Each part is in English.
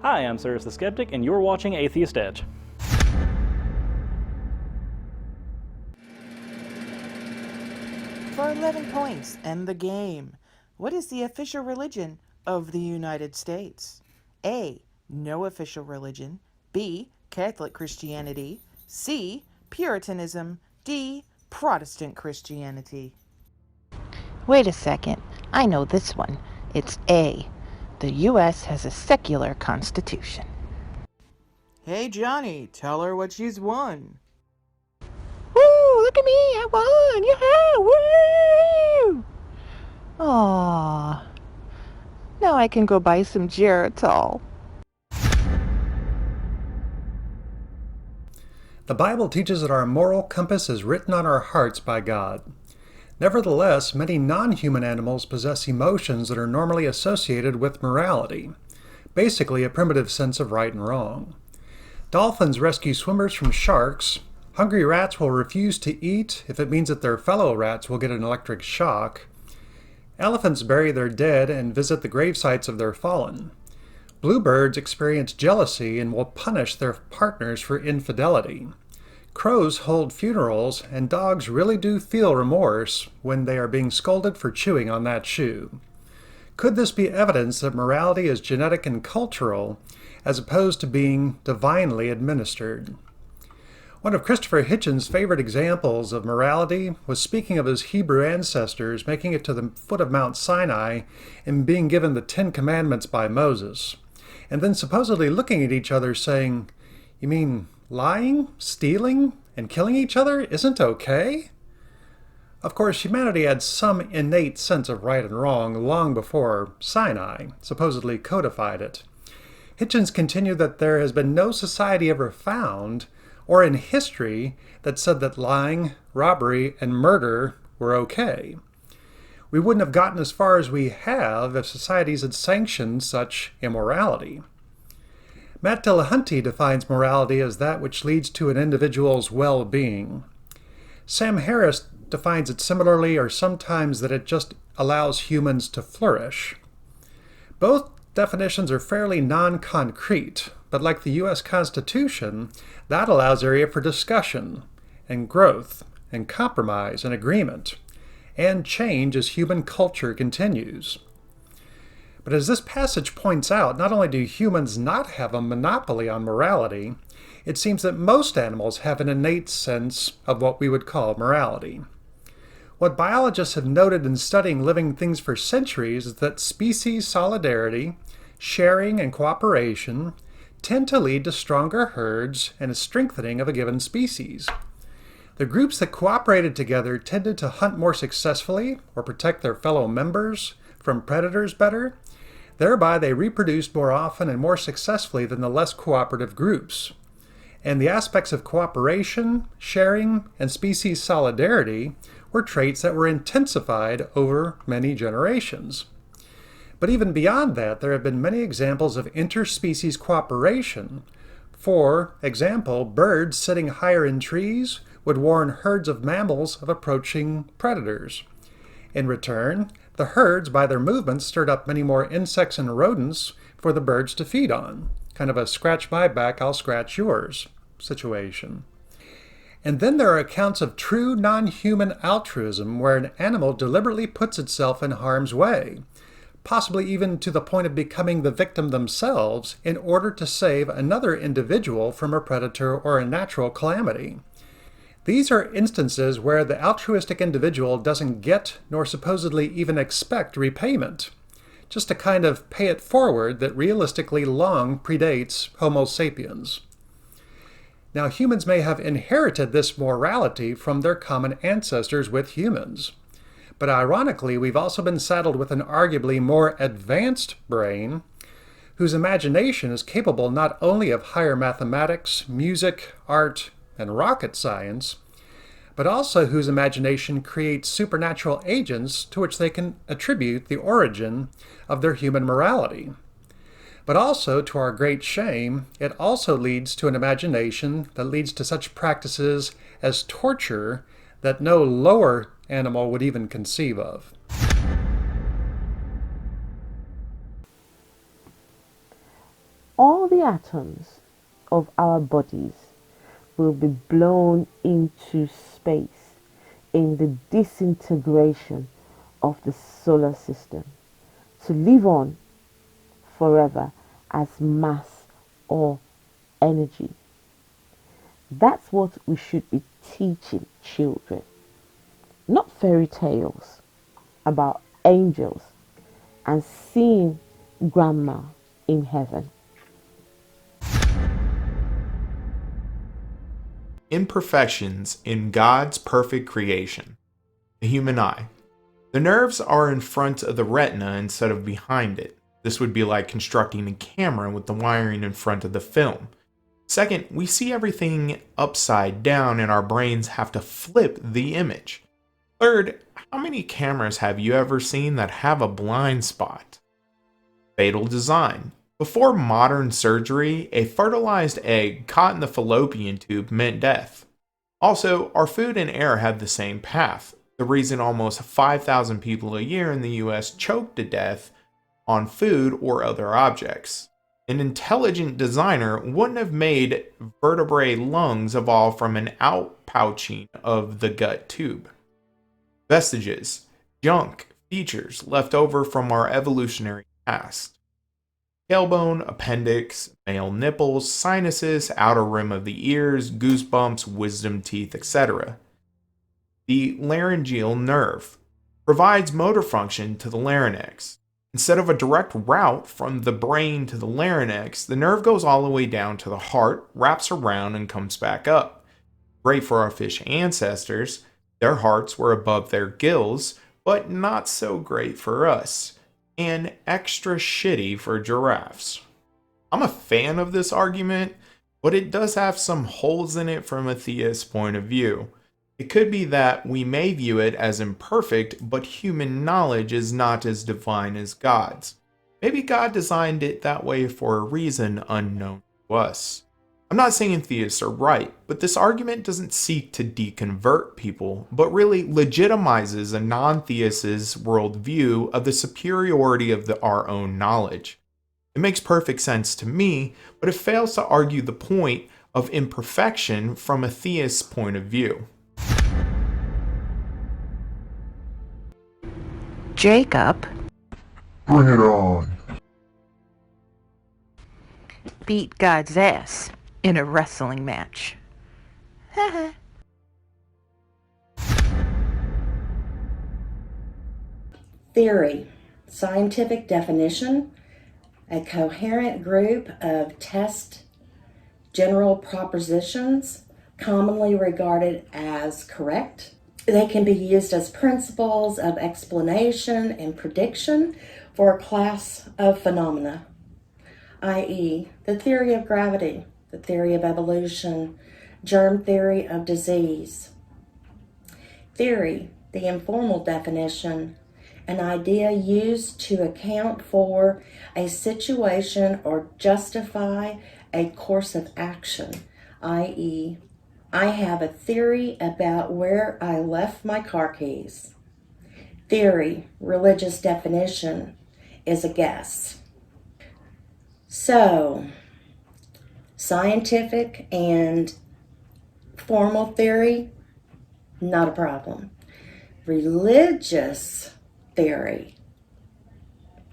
Hi, I'm Cyrus the Skeptic, and you're watching Atheist Edge. For 11 points and the game, what is the official religion of the United States? A. No official religion. B. Catholic Christianity. C. Puritanism. D. Protestant Christianity. Wait a second. I know this one. It's A. The U.S. has a secular constitution. Hey Johnny, tell her what she's won. Woo! Look at me! I won! Yahoo! Woo! Aww. Now I can go buy some Geritol. The Bible teaches that our moral compass is written on our hearts by God. Nevertheless, many non-human animals possess emotions that are normally associated with morality, basically a primitive sense of right and wrong. Dolphins rescue swimmers from sharks. Hungry rats will refuse to eat if it means that their fellow rats will get an electric shock. Elephants bury their dead and visit the grave sites of their fallen. Bluebirds experience jealousy and will punish their partners for infidelity. Crows hold funerals, and dogs really do feel remorse when they are being scolded for chewing on that shoe. Could this be evidence that morality is genetic and cultural, as opposed to being divinely administered? One of Christopher Hitchens' favorite examples of morality was speaking of his Hebrew ancestors making it to the foot of Mount Sinai and being given the Ten Commandments by Moses, and then supposedly looking at each other saying, "You mean lying, stealing, and killing each other isn't okay?" Of course, humanity had some innate sense of right and wrong long before Sinai supposedly codified it. Hitchens continued that there has been no society ever found, or in history, that said that lying, robbery, and murder were okay. We wouldn't have gotten as far as we have if societies had sanctioned such immorality. Matt Dillahunty defines morality as that which leads to an individual's well-being. Sam Harris defines it similarly, or sometimes that it just allows humans to flourish. Both definitions are fairly non-concrete, but like the U.S. Constitution, that allows area for discussion and growth and compromise and agreement and change as human culture continues. But as this passage points out, not only do humans not have a monopoly on morality, it seems that most animals have an innate sense of what we would call morality. What biologists have noted in studying living things for centuries is that species solidarity, sharing, and cooperation tend to lead to stronger herds and a strengthening of a given species. The groups that cooperated together tended to hunt more successfully or protect their fellow members from predators better. Thereby, they reproduced more often and more successfully than the less cooperative groups. And the aspects of cooperation, sharing, and species solidarity were traits that were intensified over many generations. But even beyond that, there have been many examples of interspecies cooperation. For example, birds sitting higher in trees would warn herds of mammals of approaching predators. In return, the herds, by their movements, stirred up many more insects and rodents for the birds to feed on. Kind of a scratch my back, I'll scratch yours situation. And then there are accounts of true non-human altruism where an animal deliberately puts itself in harm's way, possibly even to the point of becoming the victim themselves in order to save another individual from a predator or a natural calamity. These are instances where the altruistic individual doesn't get nor supposedly even expect repayment, just a kind of pay it forward that realistically long predates Homo sapiens. Now, humans may have inherited this morality from their common ancestors with humans, but ironically, we've also been saddled with an arguably more advanced brain whose imagination is capable not only of higher mathematics, music, art, and rocket science, but also whose imagination creates supernatural agents to which they can attribute the origin of their human morality. But also, to our great shame, it also leads to an imagination that leads to such practices as torture that no lower animal would even conceive of. all the atoms of our bodies will be blown into space in the disintegration of the solar system to live on forever as mass or energy. That's what we should be teaching children, not fairy tales about angels and seeing grandma in heaven. Imperfections in God's perfect creation. The human eye. The nerves are in front of the retina instead of behind it. This would be like constructing a camera with the wiring in front of the film. Second, we see everything upside down and our brains have to flip the image. Third, how many cameras have you ever seen that have a blind spot? Fatal design. Before modern surgery, a fertilized egg caught in the fallopian tube meant death. Also, our food and air have the same path. The reason almost 5,000 people a year in the US choke to death on food or other objects. An intelligent designer wouldn't have made vertebrate lungs evolve from an outpouching of the gut tube. Vestiges, junk, features left over from our evolutionary past. Tailbone, appendix, male nipples, sinuses, outer rim of the ears, goosebumps, wisdom teeth, etc. The laryngeal nerve provides motor function to the larynx. Instead of a direct route from the brain to the larynx, the nerve goes all the way down to the heart, wraps around, and comes back up. Great for our fish ancestors. Their hearts were above their gills, but not so great for us. And extra shitty for giraffes. I'm a fan of this argument, but it does have some holes in it from a theist's point of view. It could be that we may view it as imperfect, but human knowledge is not as divine as God's. Maybe God designed it that way for a reason unknown to us. I'm not saying theists are right, but this argument doesn't seek to deconvert people, but really legitimizes a non-theist's worldview of the superiority of our own knowledge. It makes perfect sense to me, but it fails to argue the point of imperfection from a theist's point of view. Jacob Bring it on. beat God's ass in a wrestling match. Theory, scientific definition, a coherent group of test general propositions commonly regarded as correct. They can be used as principles of explanation and prediction for a class of phenomena, i.e., the theory of gravity, the theory of evolution, germ theory of disease. Theory, the informal definition, an idea used to account for a situation or justify a course of action, i.e., I have a theory about where I left my car keys. Theory, religious definition, is a guess. So, scientific and formal theory, not a problem. Religious theory,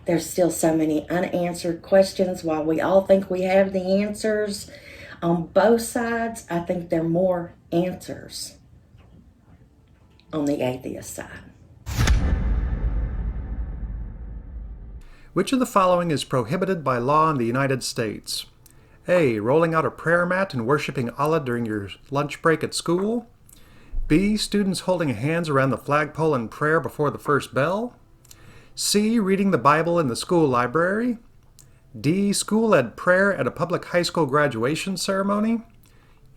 there's still so many unanswered questions. While we all think we have the answers, on both sides, I think there are more answers on the atheist side. Which of the following is prohibited by law in the United States? A. Rolling out a prayer mat and worshiping Allah during your lunch break at school. B. Students holding hands around the flagpole in prayer before the first bell. C. Reading the Bible in the school library. D. School-led prayer at a public high school graduation ceremony.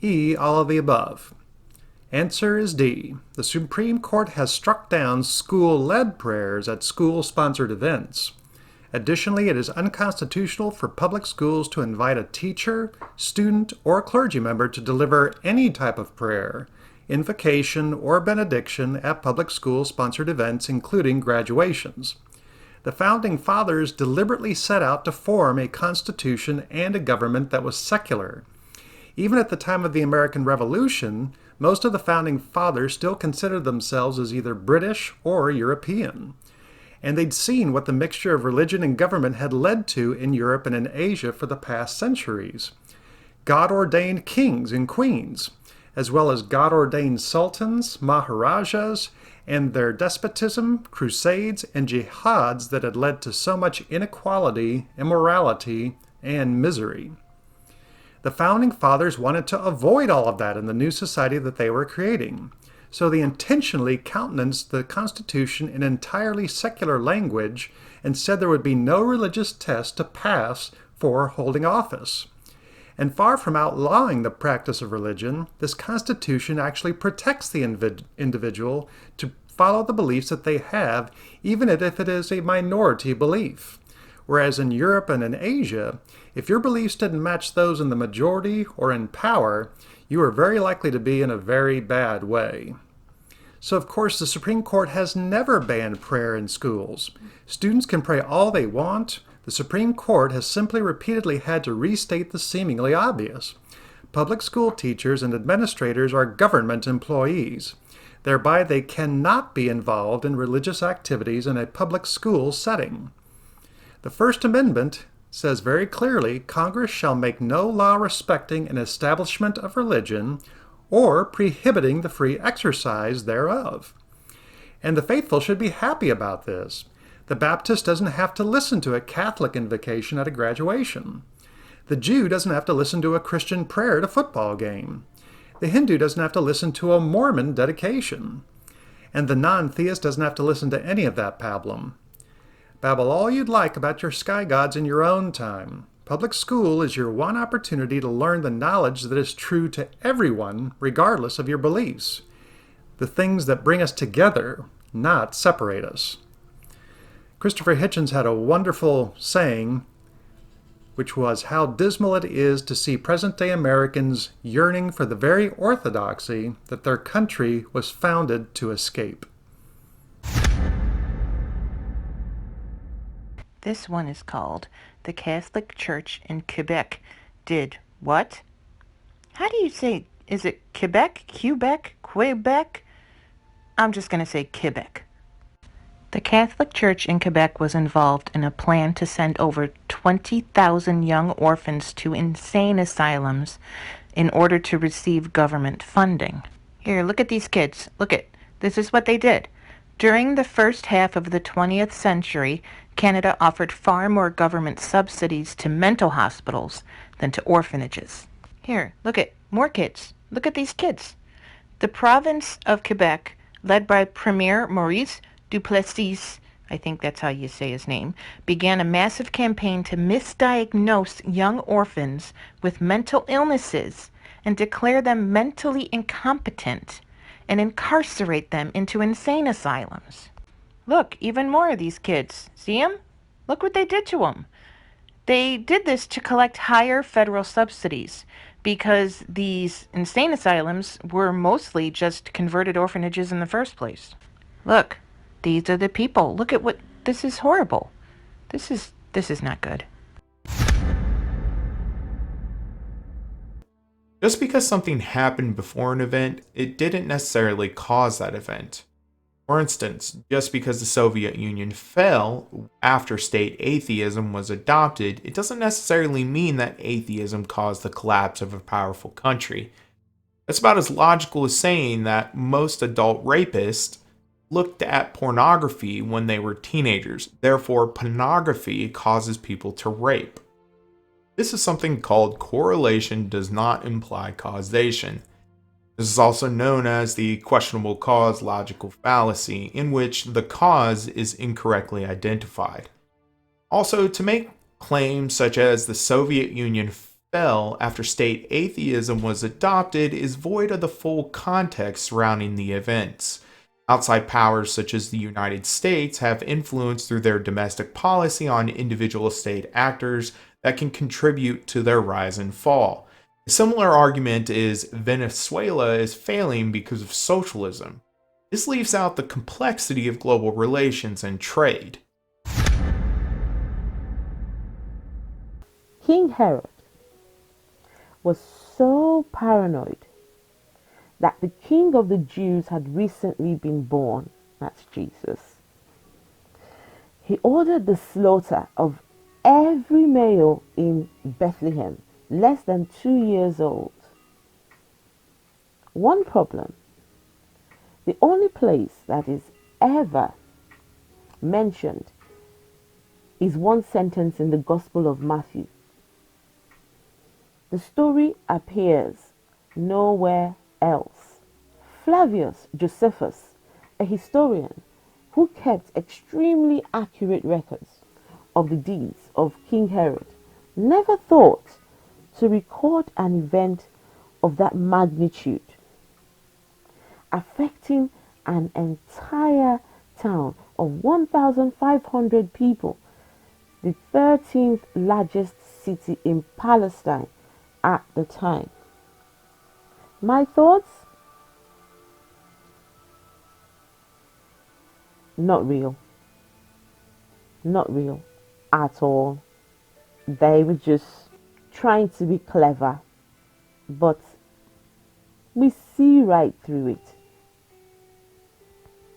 E. All of the above. Answer is D. The Supreme Court has struck down school-led prayers at school-sponsored events. Additionally, it is unconstitutional for public schools to invite a teacher, student, or clergy member to deliver any type of prayer, invocation, or benediction at public school-sponsored events, including graduations. The Founding Fathers deliberately set out to form a constitution and a government that was secular. Even at the time of the American Revolution, most of the Founding Fathers still considered themselves as either British or European. And they'd seen what the mixture of religion and government had led to in Europe and in Asia for the past centuries. God-ordained kings and queens, as well as God-ordained sultans, maharajas, and their despotism, crusades, and jihads that had led to so much inequality, immorality, and misery. The Founding Fathers wanted to avoid all of that in the new society that they were creating, so they intentionally countenanced the Constitution in entirely secular language and said there would be no religious test to pass for holding office. And far from outlawing the practice of religion, this Constitution actually protects the individual to follow the beliefs that they have, even if it is a minority belief. Whereas in Europe and in Asia, if your beliefs didn't match those in the majority or in power, you are very likely to be in a very bad way. So of course the Supreme Court has never banned prayer in schools. Students can pray all they want. The Supreme Court has simply repeatedly had to restate the seemingly obvious. Public school teachers and administrators are government employees. Thereby, they cannot be involved in religious activities in a public school setting. The First Amendment says very clearly, Congress shall make no law respecting an establishment of religion or prohibiting the free exercise thereof. And the faithful should be happy about this. The Baptist doesn't have to listen to a Catholic invocation at a graduation. The Jew doesn't have to listen to a Christian prayer at a football game. The Hindu doesn't have to listen to a Mormon dedication. And the non-theist doesn't have to listen to any of that pablum. Babble all you'd like about your sky gods in your own time. Public school is your one opportunity to learn the knowledge that is true to everyone, regardless of your beliefs. The things that bring us together, not separate us. Christopher Hitchens had a wonderful saying, which was how dismal it is to see present-day Americans yearning for the very orthodoxy that their country was founded to escape. This one is called The Catholic Church in Quebec Did What? How do you say, is it Quebec, Quebec, Quebec? I'm just going to say Quebec. The Catholic Church in Quebec was involved in a plan to send over 20,000 young orphans to insane asylums in order to receive government funding. Here, look at these kids. Look at, this is what they did. During the first half of the 20th century, Canada offered far more government subsidies to mental hospitals than to orphanages. Here, look at more kids. Look at these kids. The province of Quebec, led by Premier Maurice Duplessis, I think that's how you say his name, began a massive campaign to misdiagnose young orphans with mental illnesses and declare them mentally incompetent and incarcerate them into insane asylums. Look, even more of these kids. See them? Look what they did to them. They did this to collect higher federal subsidies because these insane asylums were mostly just converted orphanages in the first place. Look, these are the people. Look at what, this is horrible. This is not good. Just because something happened before an event, it didn't necessarily cause that event. For instance, just because the Soviet Union fell after state atheism was adopted, it doesn't necessarily mean that atheism caused the collapse of a powerful country. It's about as logical as saying that most adult rapists looked at pornography when they were teenagers. Therefore, pornography causes people to rape. This is something called correlation does not imply causation. This is also known as the questionable cause logical fallacy, in which the cause is incorrectly identified. Also, to make claims such as the Soviet Union fell after state atheism was adopted is void of the full context surrounding the events. Outside powers such as the United States have influence through their domestic policy on individual state actors that can contribute to their rise and fall. A similar argument is Venezuela is failing because of socialism. This leaves out the complexity of global relations and trade. King Herod was so paranoid that the king of the Jews had recently been born, that's Jesus. He ordered the slaughter of every male in Bethlehem less than 2 years old. One problem: the only place that is ever mentioned is one sentence in the Gospel of Matthew. The story appears nowhere else. Flavius Josephus, a historian who kept extremely accurate records of the deeds of King Herod, never thought to record an event of that magnitude, affecting an entire town of 1,500 people, the 13th largest city in Palestine at the time. My thoughts? Not real. Not real at all. They were just trying to be clever, but we see right through it.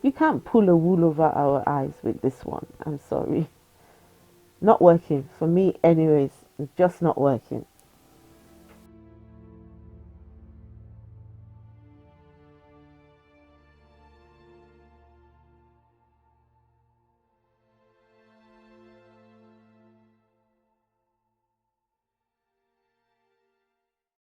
You can't pull a wool over our eyes with this one. I'm sorry. Not working. For me anyways, it's just not working.